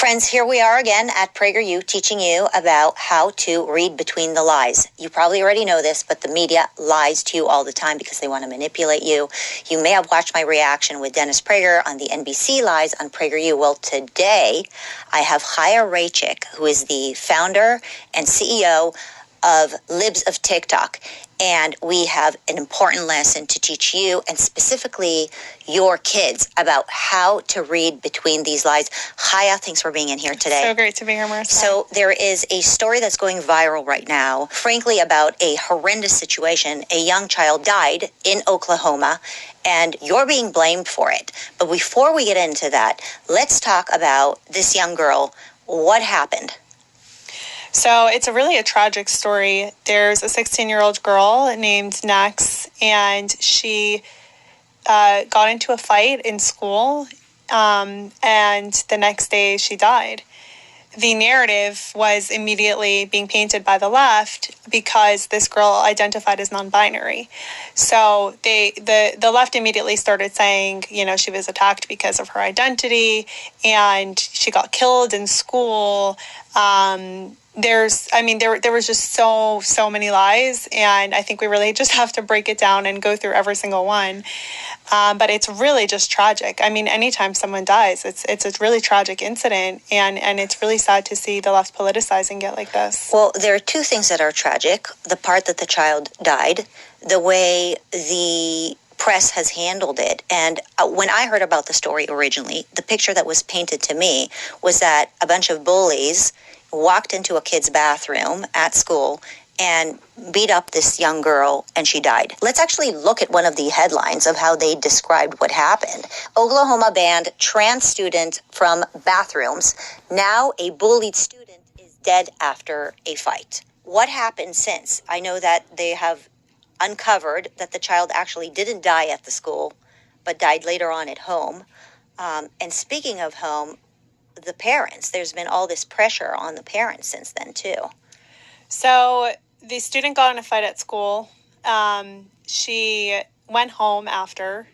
Friends, here we are again at PragerU teaching you about how to read between the lies. You probably already know this, but the media lies to you all the time because they want to manipulate you. You may have watched my reaction with Dennis Prager on the NBC lies on PragerU. Well, today I have Chaya Raichik, who is the founder and CEO of Libs of TikTok. And we have an important lesson to teach you and specifically your kids about how to read between these lies. Chaya, thanks for being in here today. So great to be here, Marissa. So there is a story that's going viral right now, frankly, about a horrendous situation. A young child died in Oklahoma, and you're being blamed for it. But before we get into that, let's talk about this young girl. What happened? So it's really a tragic story. There's a 16-year-old girl named Nex, and she got into a fight in school, and the next day she died. The narrative was immediately being painted by the left because this girl identified as non-binary. So the left immediately started saying, you know, she was attacked because of her identity and she got killed in school. There was just so many lies, and I think we really just have to break it down and go through every single one. But it's really just tragic. I mean, anytime someone dies, it's a really tragic incident, and it's really sad to see the left politicizing it like this. Well, there are two things that are tragic. The part that the child died, the way the press has handled it. And when I heard about the story originally, the picture that was painted to me was that a bunch of bullies walked into a kid's bathroom at school and beat up this young girl, and she died. Let's actually look at one of the headlines of how they described what happened. Oklahoma banned trans student from bathrooms. Now a bullied student is dead after a fight. What happened since? I know that they have uncovered that the child actually didn't die at the school, but died later on at home. And speaking of home, the parents, there's been all this pressure on the parents since then too. So the student got in a fight at school. She went home after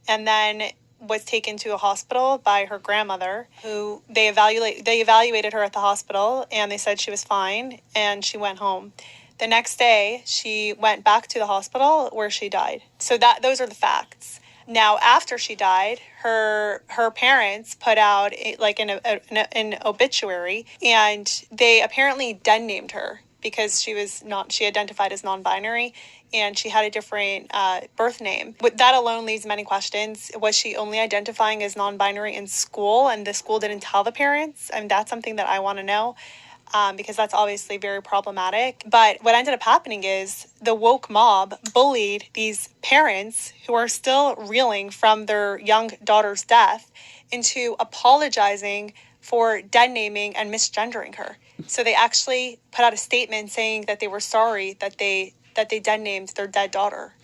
and then was taken to a hospital by her grandmother, who they evaluated her at the hospital, and they said she was fine, and she went home. The next day, she went back to the hospital where she died. So those are the facts. Now, after she died, her parents put out an obituary, and they apparently den named her because she identified as non-binary, and she had a different birth name. But that alone leaves many questions. Was she only identifying as non-binary in school, and the school didn't tell the parents? I mean, that's something that I want to know. Because that's obviously very problematic. But what ended up happening is the woke mob bullied these parents who are still reeling from their young daughter's death into apologizing for dead naming and misgendering her. So they actually put out a statement saying that they were sorry that they dead named their dead daughter.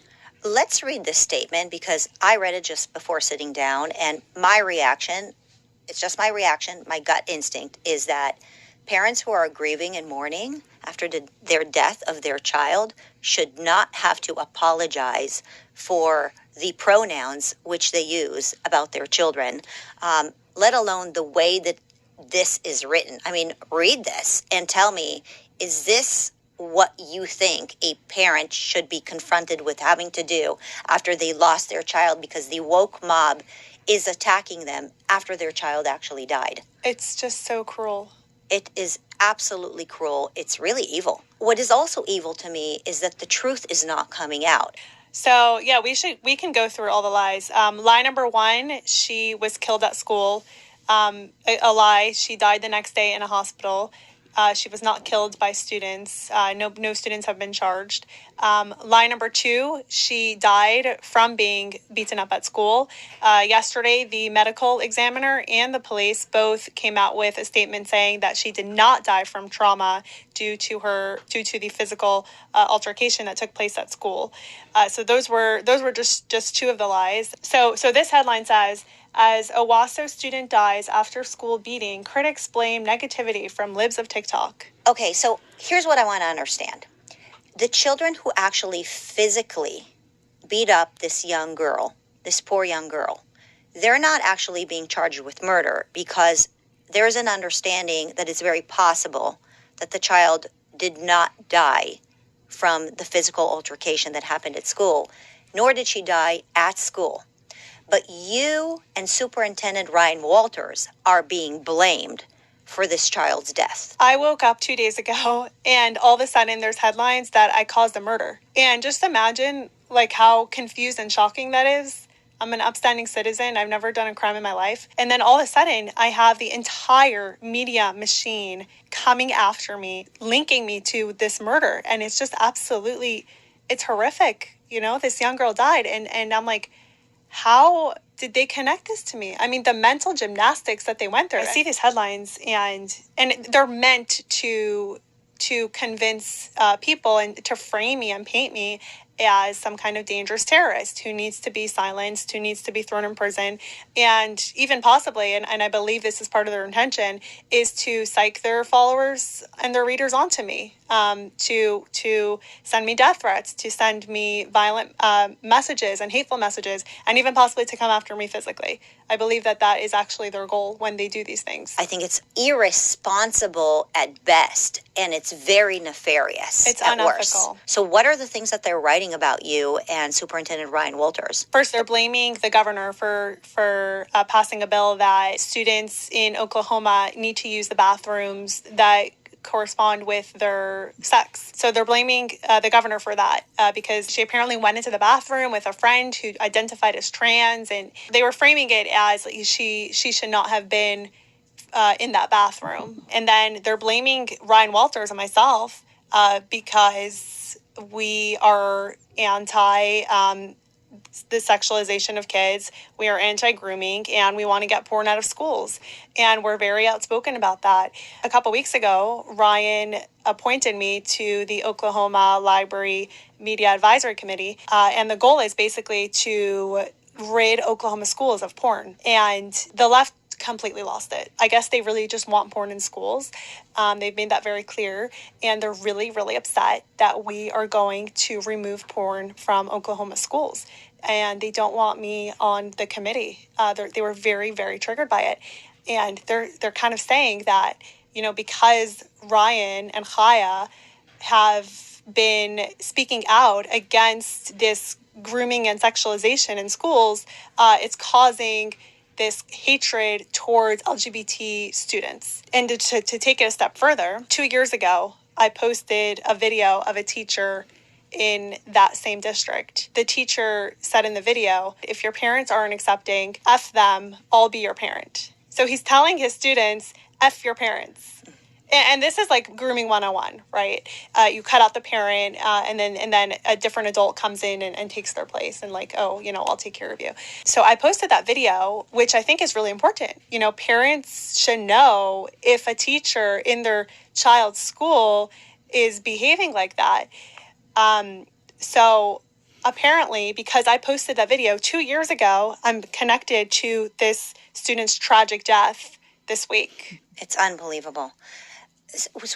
Let's read this statement because I read it just before sitting down, and my reaction, it's just my reaction, my gut instinct is that parents who are grieving and mourning after their death of their child should not have to apologize for the pronouns which they use about their children, let alone the way that this is written. I mean, read this and tell me, is this what you think a parent should be confronted with having to do after they lost their child because the woke mob is attacking them after their child actually died? It's just so cruel. It is absolutely cruel. It's really evil. What is also evil to me is that the truth is not coming out. So, yeah, we can go through all the lies. Lie number one, she was killed at school. A lie, she died the next day in a hospital. She was not killed by students. No students have been charged. Lie number two, she died from being beaten up at school. Yesterday, the medical examiner and the police both came out with a statement saying that she did not die from trauma due to the physical altercation that took place at school. So those were just two of the lies. So this headline says, as Owasso student dies after school beating, critics blame negativity from Libs of TikTok. Okay, so here's what I want to understand. The children who actually physically beat up this young girl, this poor young girl, they're not actually being charged with murder because there's an understanding that it's very possible that the child did not die from the physical altercation that happened at school, nor did she die at school. But you and Superintendent Ryan Walters are being blamed for this child's death. I woke up 2 days ago and all of a sudden there's headlines that I caused a murder. And just imagine like how confused and shocking that is. I'm an upstanding citizen. I've never done a crime in my life. And then all of a sudden I have the entire media machine coming after me, linking me to this murder. And it's just absolutely, it's horrific. You know, this young girl died. And I'm like, how did they connect this to me? I mean, the mental gymnastics that they went through. I see these headlines and they're meant to convince people and to frame me and paint me as some kind of dangerous terrorist who needs to be silenced, who needs to be thrown in prison, and even possibly, and I believe this is part of their intention, is to psych their followers and their readers onto me, to send me death threats, to send me violent messages and hateful messages, and even possibly to come after me physically. I believe that that is actually their goal when they do these things. I think it's irresponsible at best, and it's very nefarious It's at unethical. worst. So what are the things that they're writing about you and Superintendent Ryan Walters? First, they're blaming the governor for passing a bill that students in Oklahoma need to use the bathrooms that correspond with their sex. So they're blaming the governor for that because she apparently went into the bathroom with a friend who identified as trans, and they were framing it as she should not have been in that bathroom. And then they're blaming Ryan Walters and myself because we are anti the sexualization of kids. We are anti-grooming, and we want to get porn out of schools. And we're very outspoken about that. A couple weeks ago, Ryan appointed me to the Oklahoma Library Media Advisory Committee. And the goal is basically to rid Oklahoma schools of porn. And the left completely lost it. I guess they really just want porn in schools. They've made that very clear, and they're really, really upset that we are going to remove porn from Oklahoma schools, and they don't want me on the committee. They were very, very triggered by it, and they're kind of saying that, you know, because Ryan and Chaya have been speaking out against this grooming and sexualization in schools, it's causing this hatred towards LGBT students. And to take it a step further, 2 years ago, I posted a video of a teacher in that same district. The teacher said in the video, if your parents aren't accepting, F them, I'll be your parent. So he's telling his students, F your parents. And this is like grooming 101, right? You cut out the parent, and then a different adult comes in and takes their place, and like, oh, you know, I'll take care of you. So I posted that video, which I think is really important. You know, parents should know if a teacher in their child's school is behaving like that. So apparently, because I posted that video 2 years ago, I'm connected to this student's tragic death this week. It's unbelievable.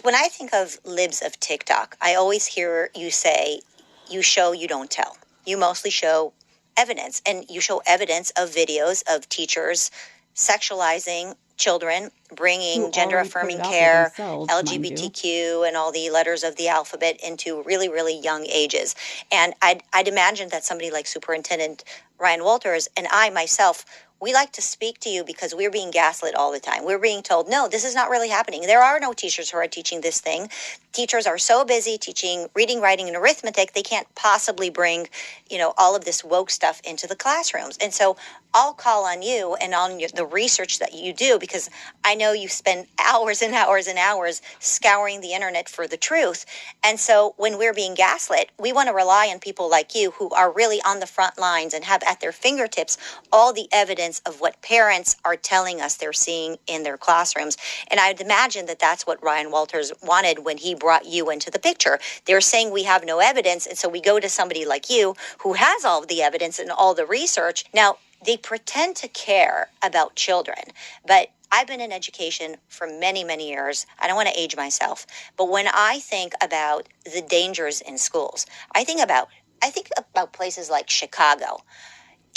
When I think of libs of TikTok, I always hear you say, you show, you don't tell. You mostly show evidence, and you show evidence of videos of teachers sexualizing children, bringing gender-affirming care, LGBTQ, and all the letters of the alphabet into really, really young ages. And I'd imagine that somebody like Superintendent Ryan Walters and I myself, we like to speak to you because we're being gaslit all the time. We're being told, no, this is not really happening. There are no teachers who are teaching this thing. Teachers are so busy teaching reading, writing, and arithmetic, they can't possibly bring, you know, all of this woke stuff into the classrooms. And so I'll call on you and on the research that you do, because I know you spend hours and hours and hours scouring the internet for the truth. And so when we're being gaslit, we want to rely on people like you who are really on the front lines and have at their fingertips all the evidence of what parents are telling us they're seeing in their classrooms. And I'd imagine that that's what Ryan Walters wanted when he brought you into the picture. They're saying we have no evidence, and so we go to somebody like you who has all of the evidence and all the research. Now, they pretend to care about children, but I've been in education for many, many years. I don't want to age myself, but when I think about the dangers in schools, I think about places like Chicago.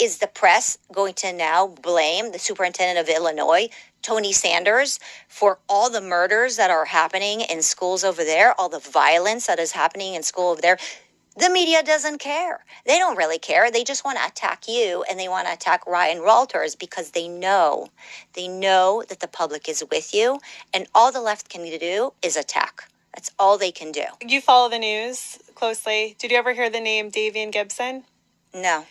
Is the press going to now blame the superintendent of Illinois, Tony Sanders, for all the murders that are happening in schools over there, all the violence that is happening in school over there? The media doesn't care. They don't really care. They just want to attack you, and they want to attack Ryan Walters because they know that the public is with you, and all the left can do is attack. That's all they can do. You follow the news closely. Did you ever hear the name Davian Gibson? No.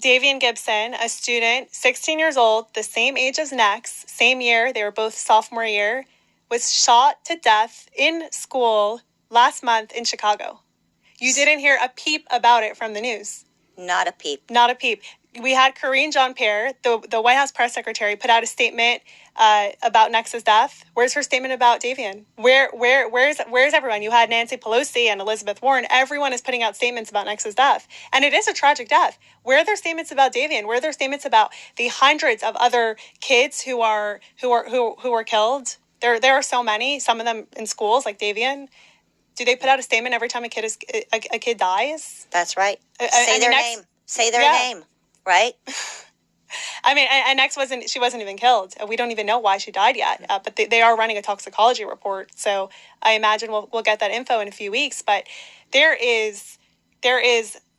Davian Gibson, a student, 16 years old, the same age as Nex, same year, they were both sophomore year, was shot to death in school last month in Chicago. You didn't hear a peep about it from the news. Not a peep. Not a peep. We had Karine Jean-Pierre, the White House press secretary, put out a statement about Nex's death. Where's her statement about Davian? Where's everyone? You had Nancy Pelosi and Elizabeth Warren. Everyone is putting out statements about Nex's death, and it is a tragic death. Where are their statements about Davian? Where are their statements about the hundreds of other kids who were killed? There are so many. Some of them in schools, like Davian. Do they put out a statement every time a kid dies? That's right. Say their name. Say their name. Right? I mean, and Nex she wasn't even killed. We don't even know why she died yet, but they are running a toxicology report. So I imagine we'll get that info in a few weeks. But there is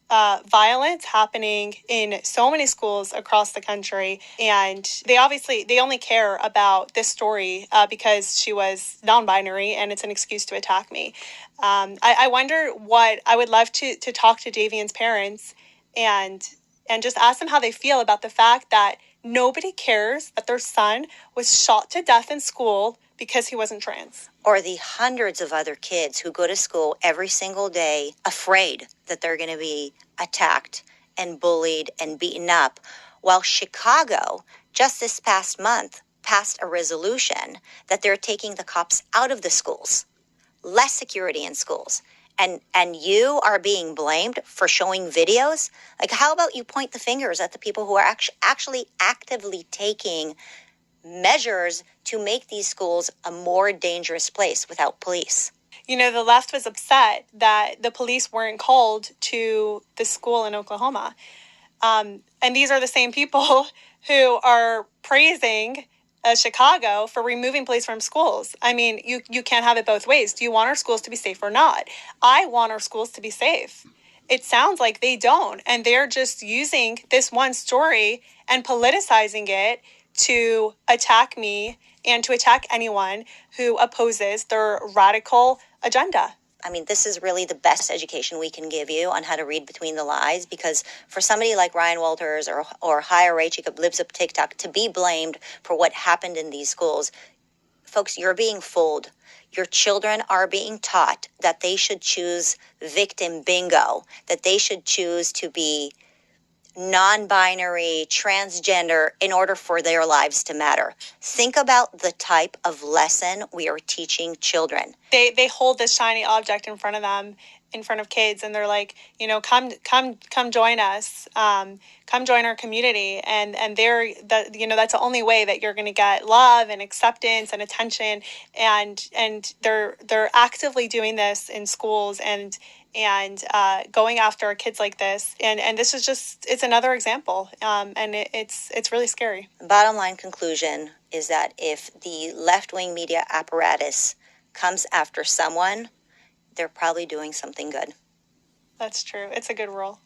violence happening in so many schools across the country. And they only care about this story because she was non-binary and it's an excuse to attack me. I wonder I would love to talk to Davian's parents and just ask them how they feel about the fact that nobody cares that their son was shot to death in school because he wasn't trans. Or the hundreds of other kids who go to school every single day afraid that they're going to be attacked and bullied and beaten up. While Chicago, just this past month, passed a resolution that they're taking the cops out of the schools. Less security in schools. And you are being blamed for showing videos? Like, how about you point the fingers at the people who are actually actively taking measures to make these schools a more dangerous place without police? You know, the left was upset that the police weren't called to the school in Oklahoma. And these are the same people who are praising Chicago for removing police from schools. I mean, you can't have it both ways. Do you want our schools to be safe or not? I want our schools to be safe. It sounds like they don't. And they're just using this one story and politicizing it to attack me and to attack anyone who opposes their radical agenda. I mean, this is really the best education we can give you on how to read between the lines, because for somebody like Ryan Walters or Higher Ray Jacob lives up TikTok to be blamed for what happened in these schools, folks, you're being fooled. Your children are being taught that they should choose victim bingo, that they should choose to be non-binary, transgender in order for their lives to matter. Think about the type of lesson we are teaching children. They hold this shiny object in front of them, in front of kids, and they're like, you know, come join us, come join our community, and that's the only way that you're going to get love and acceptance and attention, and they're actively doing this in schools and going after kids like this, and this is just, it's another example, and it's really scary. Bottom line conclusion is that if the left-wing media apparatus comes after someone, they're probably doing something good. That's true. It's a good rule.